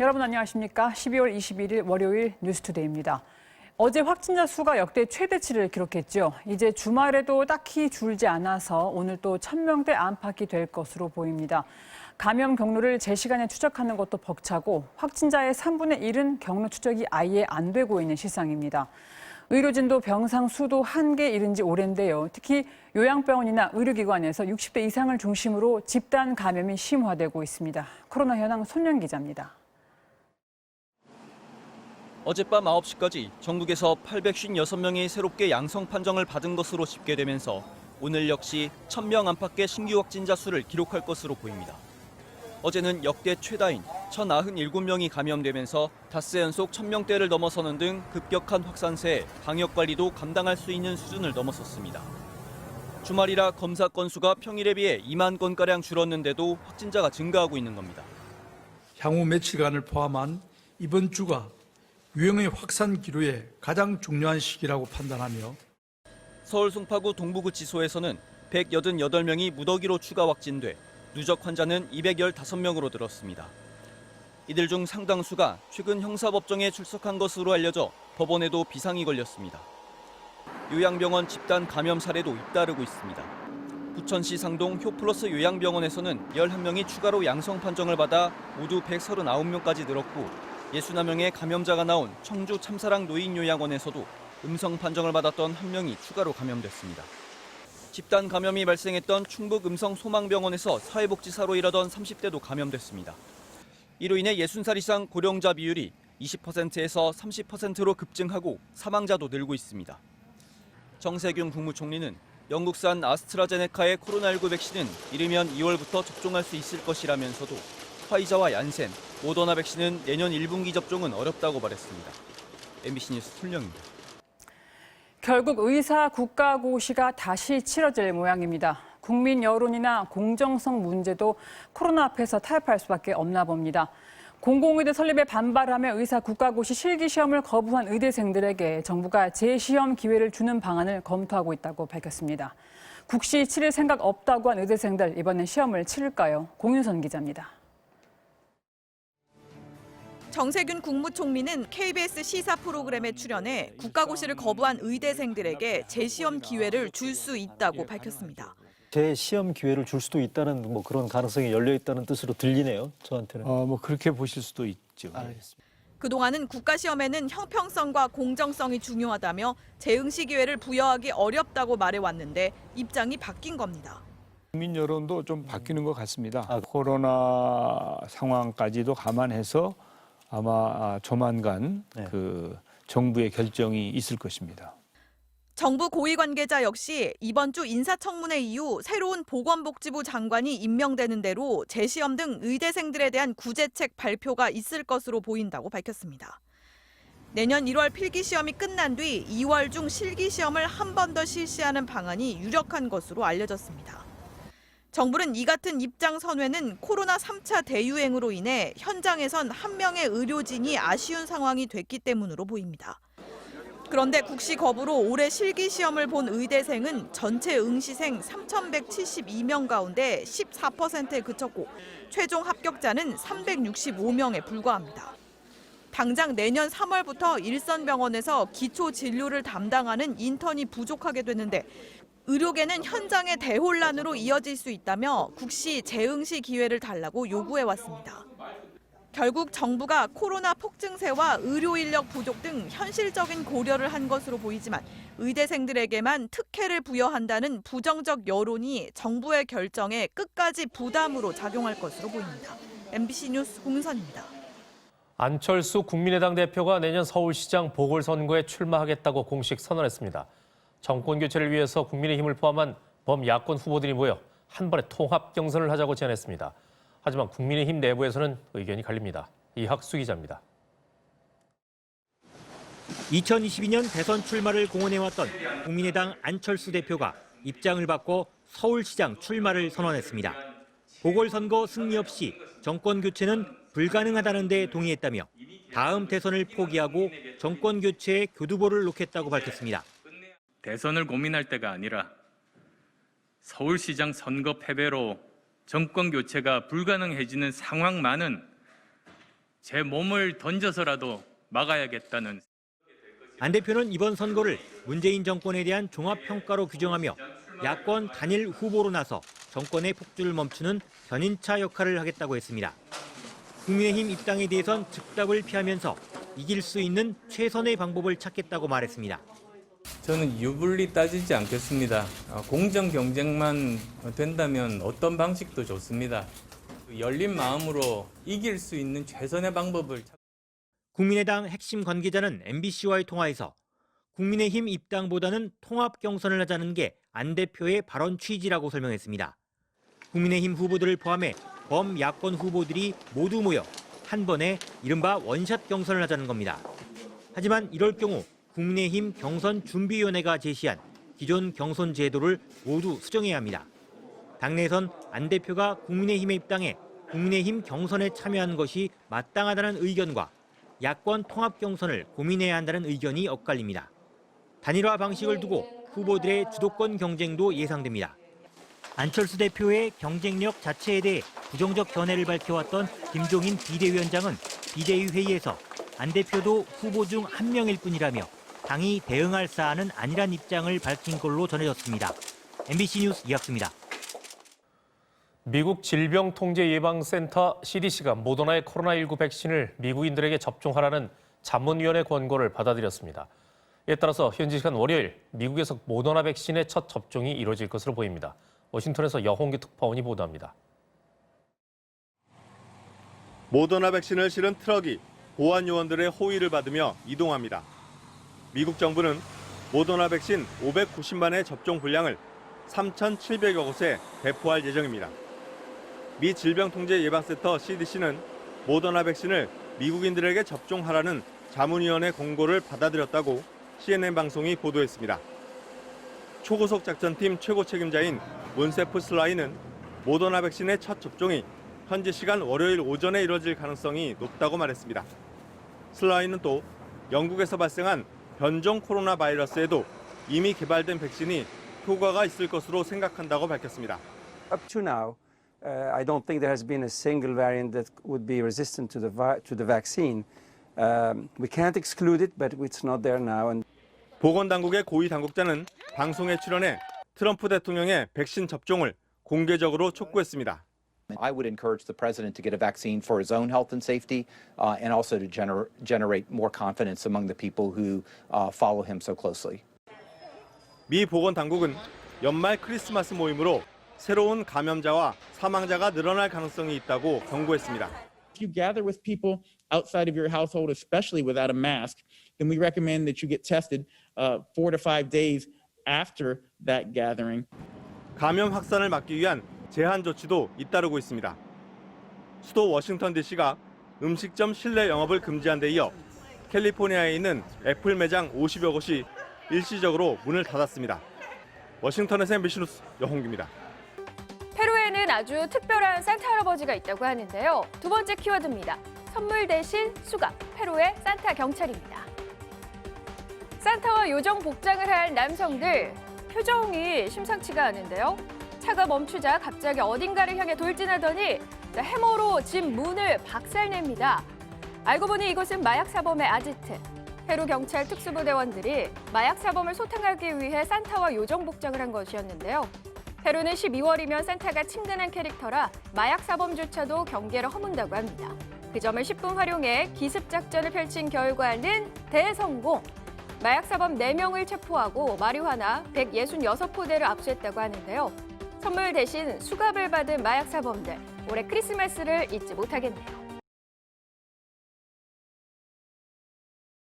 여러분 안녕하십니까? 12월 21일 월요일 뉴스투데이입니다. 어제 확진자 수가 역대 최대치를 기록했죠. 이제 주말에도 딱히 줄지 않아서 오늘 또 1,000명대 안팎이 될 것으로 보입니다. 감염 경로를 제 시간에 추적하는 것도 벅차고 확진자의 3분의 1은 경로 추적이 아예 안 되고 있는 실상입니다. 의료진도 병상 수도 한계에 이른 지 오랜데요. 특히 요양병원이나 의료기관에서 60대 이상을 중심으로 집단 감염이 심화되고 있습니다. 코로나 현황 손영 기자입니다. 어젯밤 9시까지 전국에서 856명이 새롭게 양성 판정을 받은 것으로 집계되면서 오늘 역시 1,000명 안팎의 신규 확진자 수를 기록할 것으로 보입니다. 어제는 역대 최다인 1,097명이 감염되면서 닷새 연속 1,000명대를 넘어서는 등 급격한 확산세에 방역관리도 감당할 수 있는 수준을 넘어섰습니다. 주말이라 검사 건수가 평일에 비해 2만 건가량 줄었는데도 확진자가 증가하고 있는 겁니다. 향후 며칠간을 포함한 이번 주가 유행의 확산 기로에 가장 중요한 시기라고 판단하며 서울 송파구 동부구치소에서는 188명이 무더기로 추가 확진돼 누적 환자는 215명으로 늘었습니다. 이들 중 상당수가 최근 형사법정에 출석한 것으로 알려져 법원에도 비상이 걸렸습니다. 요양병원 집단 감염 사례도 잇따르고 있습니다. 부천시 상동 효플러스 요양병원에서는 11명이 추가로 양성 판정을 받아 모두 139명까지 늘었고 61명의 감염자가 나온 청주 참사랑 노인요양원에서도 음성 판정을 받았던 1명이 추가로 감염됐습니다. 집단 감염이 발생했던 충북 음성 소망병원에서 사회복지사로 일하던 30대도 감염됐습니다. 이로 인해 60살 이상 고령자 비율이 20%에서 30%로 급증하고 사망자도 늘고 있습니다. 정세균 국무총리는 영국산 아스트라제네카의 코로나19 백신은 이르면 2월부터 접종할 수 있을 것이라면서도 화이자와 얀센, 모더나 백신은 내년 1분기 접종은 어렵다고 말했습니다. MBC 뉴스 손령입니다. 결국 의사 국가고시가 다시 치러질 모양입니다. 국민 여론이나 공정성 문제도 코로나 앞에서 타협할 수밖에 없나 봅니다. 공공의대 설립에 반발하며 의사 국가고시 실기시험을 거부한 의대생들에게 정부가 재시험 기회를 주는 방안을 검토하고 있다고 밝혔습니다. 국시 치를 생각 없다고 한 의대생들, 이번엔 시험을 치를까요? 공윤선 기자입니다. 정세균 국무총리는 KBS 시사 프로그램에 출연해 국가고시를 거부한 의대생들에게 재시험 기회를 줄 수 있다고 밝혔습니다. 재시험 기회를 줄 수도 있다는 그런 가능성이 열려 있다는 뜻으로 들리네요. 저한테는. 그렇게 보실 수도 있죠. 알겠습니다. 그동안은 국가시험에는 형평성과 공정성이 중요하다며 재응시 기회를 부여하기 어렵다고 말해왔는데 입장이 바뀐 겁니다. 국민 여론도 좀 바뀌는 것 같습니다. 코로나 상황까지도 감안해서 아마 조만간 정부의 결정이 있을 것입니다. 정부 고위 관계자 역시 이번 주 인사청문회 이후 새로운 보건복지부 장관이 임명되는 대로 재시험 등 의대생들에 대한 구제책 발표가 있을 것으로 보인다고 밝혔습니다. 내년 1월 필기시험이 끝난 뒤 2월 중 실기시험을 한 번 더 실시하는 방안이 유력한 것으로 알려졌습니다. 정부는 이 같은 입장 선회는 코로나 3차 대유행으로 인해 현장에선 한 명의 의료진이 아쉬운 상황이 됐기 때문으로 보입니다. 그런데 국시 거부로 올해 실기시험을 본 의대생은 전체 응시생 3,172명 가운데 14%에 그쳤고 최종 합격자는 365명에 불과합니다. 당장 내년 3월부터 일선병원에서 기초 진료를 담당하는 인턴이 부족하게 되는데 의료계는 현장의 대혼란으로 이어질 수 있다며 국시 재응시 기회를 달라고 요구해왔습니다. 결국 정부가 코로나 폭증세와 의료 인력 부족 등 현실적인 고려를 한 것으로 보이지만 의대생들에게만 특혜를 부여한다는 부정적 여론이 정부의 결정에 끝까지 부담으로 작용할 것으로 보입니다. MBC 뉴스 공윤선입니다. 안철수 국민의당 대표가 내년 서울시장 보궐선거에 출마하겠다고 공식 선언했습니다. 정권 교체를 위해서 국민의힘을 포함한 범야권 후보들이 모여 한 번에 통합 경선을 하자고 제안했습니다. 하지만 국민의힘 내부에서는 의견이 갈립니다. 이학수 기자입니다. 2022년 대선 출마를 공언해왔던 국민의당 안철수 대표가 입장을 바꿔 서울시장 출마를 선언했습니다. 보궐선거 승리 없이 정권 교체는 불가능하다는 데 동의했다며 다음 대선을 포기하고 정권 교체에 교두보를 놓겠다고 밝혔습니다. 대선을 고민할 때가 아니라 서울시장 선거 패배로 정권 교체가 불가능해지는 상황만은 제 몸을 던져서라도 막아야겠다는. 안 대표는 이번 선거를 문재인 정권에 대한 종합평가로 규정하며 야권 단일 후보로 나서 정권의 폭주를 멈추는 견인차 역할을 하겠다고 했습니다. 국민의힘 입당에 대해선 즉답을 피하면서 이길 수 있는 최선의 방법을 찾겠다고 말했습니다. 저는 유불리 따지지 않겠습니다. 공정 경쟁만 된다면 어떤 방식도 좋습니다. 열린 마음으로 이길 수 있는 최선의 방법을. 국민의당 핵심 관계자는 MBC와의 통화에서 국민의힘 입당보다는 통합 경선을 하자는 게 안 대표의 발언 취지라고 설명했습니다. 국민의힘 후보들을 포함해 범야권 후보들이 모두 모여 한 번에 이른바 원샷 경선을 하자는 겁니다. 하지만 이럴 경우 국민의힘 경선준비위원회가 제시한 기존 경선 제도를 모두 수정해야 합니다. 당내에선 안 대표가 국민의힘에 입당해 국민의힘 경선에 참여한 것이 마땅하다는 의견과 야권 통합 경선을 고민해야 한다는 의견이 엇갈립니다. 단일화 방식을 두고 후보들의 주도권 경쟁도 예상됩니다. 안철수 대표의 경쟁력 자체에 대해 부정적 견해를 밝혀왔던 김종인 비대위원장은 비대위 회의에서 안 대표도 후보 중 한 명일 뿐이라며 당이 대응할 사안은 아니란 입장을 밝힌 걸로 전해졌습니다. MBC 뉴스 이학수입니다. 미국 질병통제예방센터 CDC가 모더나의 코로나19 백신을 미국인들에게 접종하라는 자문위원회 권고를 받아들였습니다. 이에 따라서 현지 시간 월요일 미국에서 모더나 백신의 첫 접종이 이루어질 것으로 보입니다. 워싱턴에서 여홍기 특파원이 보도합니다. 모더나 백신을 실은 트럭이 보안 요원들의 호의를 받으며 이동합니다. 미국 정부는 모더나 백신 590만의 접종 분량을 3,700여 곳에 배포할 예정입니다. 미 질병통제예방센터 CDC는 모더나 백신을 미국인들에게 접종하라는 자문위원회 공고를 받아들였다고 CNN 방송이 보도했습니다. 초고속 작전팀 최고 책임자인 몬세프 슬라이는 모더나 백신의 첫 접종이 현지 시간 월요일 오전에 이뤄질 가능성이 높다고 말했습니다. 슬라이는 또 영국에서 발생한 변종 코로나 바이러스에도 이미 개발된 백신이 효과가 있을 것으로 생각한다고 밝혔습니다. Up to now, I don't think there has been a single variant that would be resistant to the vaccine. We can't exclude it, but it's not there now. 보건당국의 고위 당국자는 방송에 출연해 트럼프 대통령의 백신 접종을 공개적으로 촉구했습니다. I would encourage the president to get a vaccine for his own health and safety, and also to generate more confidence among the people who follow him so closely. 미 보건당국은 연말 크리스마스 모임으로 새로운 감염자와 사망자가 늘어날 가능성이 있다고 경고했습니다. If you gather with people outside of your household, especially without a mask, then we recommend that you get tested 4 to 5 days after that gathering. 감염 확산을 막기 위한 제한 조치도 잇따르고 있습니다. 수도 워싱턴 DC가 음식점 실내 영업을 금지한 데 이어 캘리포니아에 있는 애플 매장 50여 곳이 일시적으로 문을 닫았습니다. 워싱턴에서 MBC 뉴스 여홍기입니다. 페루에는 아주 특별한 산타 할아버지가 있다고 하는데요. 두 번째 키워드입니다. 선물 대신 수갑, 페루의 산타 경찰입니다. 산타와 요정 복장을 한 남성들, 표정이 심상치가 않은데요. 차가 멈추자 갑자기 어딘가를 향해 돌진하더니 해머로 집 문을 박살냅니다. 알고 보니 이곳은 마약 사범의 아지트. 페루 경찰 특수부대원들이 마약 사범을 소탕하기 위해 산타와 요정 복장을 한 것이었는데요. 페루는 12월이면 산타가 친근한 캐릭터라 마약 사범조차도 경계를 허문다고 합니다. 그 점을 10분 활용해 기습 작전을 펼친 결과는 대성공. 마약 사범 4명을 체포하고 마리화나 166포대를 압수했다고 하는데요. 선물 대신 수갑을 받은 마약 사범들, 올해 크리스마스를 잊지 못하겠네요.